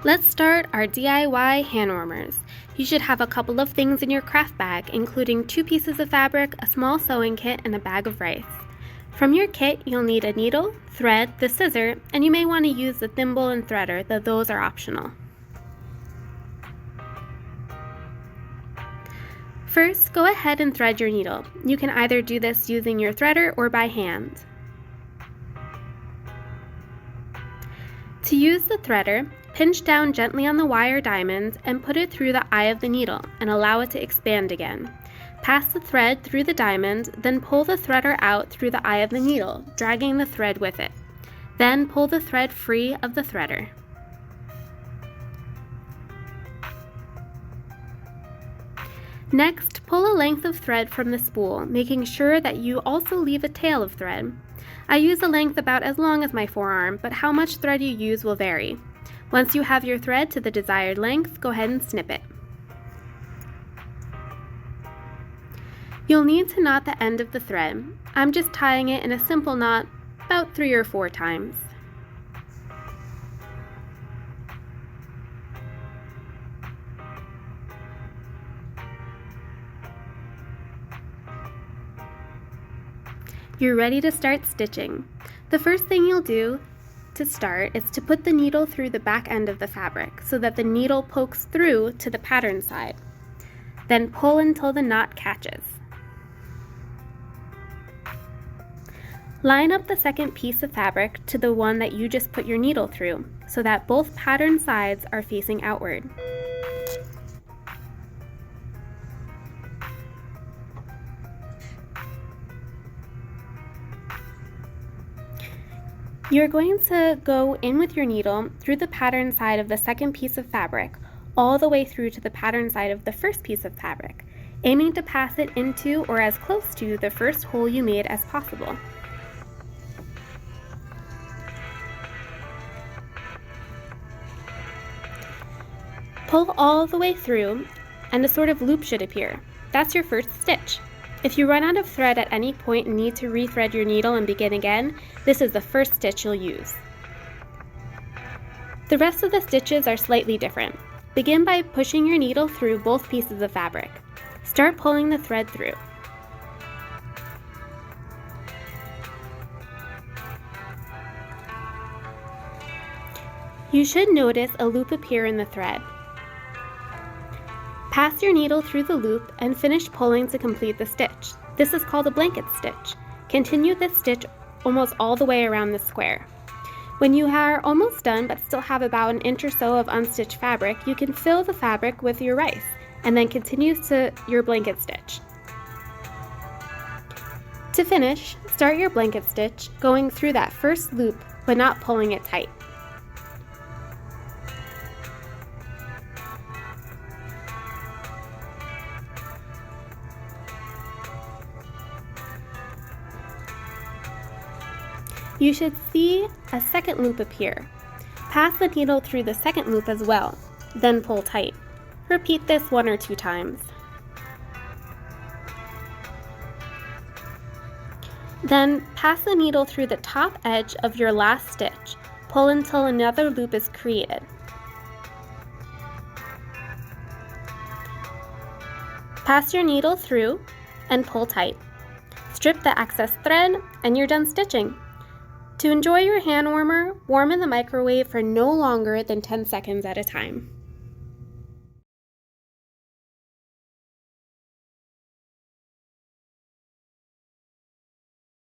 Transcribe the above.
Let's start our DIY hand warmers. You should have a couple of things in your craft bag, including 2 pieces of fabric, a small sewing kit, and a bag of rice. From your kit, you'll need a needle, thread, the scissor, and you may want to use the thimble and threader, though those are optional. First, go ahead and thread your needle. You can either do this using your threader or by hand. To use the threader, pinch down gently on the wire diamonds and put it through the eye of the needle and allow it to expand again. Pass the thread through the diamond, then pull the threader out through the eye of the needle, dragging the thread with it. Then pull the thread free of the threader. Next, pull a length of thread from the spool, making sure that you also leave a tail of thread. I use a length about as long as my forearm, but how much thread you use will vary. Once you have your thread to the desired length, go ahead and snip it. You'll need to knot the end of the thread. I'm just tying it in a simple knot about 3 or 4 times. You're ready to start stitching. The first thing you'll do to start is to put the needle through the back end of the fabric so that the needle pokes through to the pattern side. Then pull until the knot catches. Line up the second piece of fabric to the one that you just put your needle through so that both pattern sides are facing outward. You're going to go in with your needle through the pattern side of the second piece of fabric, all the way through to the pattern side of the first piece of fabric, aiming to pass it into or as close to the first hole you made as possible. Pull all the way through and a sort of loop should appear. That's your first stitch. If you run out of thread at any point and need to rethread your needle and begin again, this is the first stitch you'll use. The rest of the stitches are slightly different. Begin by pushing your needle through both pieces of fabric. Start pulling the thread through. You should notice a loop appear in the thread. Pass your needle through the loop and finish pulling to complete the stitch. This is called a blanket stitch. Continue this stitch almost all the way around the square. When you are almost done but still have about an inch or so of unstitched fabric, you can fill the fabric with your rice and then continue to your blanket stitch. To finish, start your blanket stitch going through that first loop but not pulling it tight. You should see a second loop appear. Pass the needle through the second loop as well, then pull tight. Repeat this 1 or 2 times. Then pass the needle through the top edge of your last stitch. Pull until another loop is created. Pass your needle through and pull tight. Strip the excess thread and you're done stitching. To enjoy your hand warmer, warm in the microwave for no longer than 10 seconds at a time.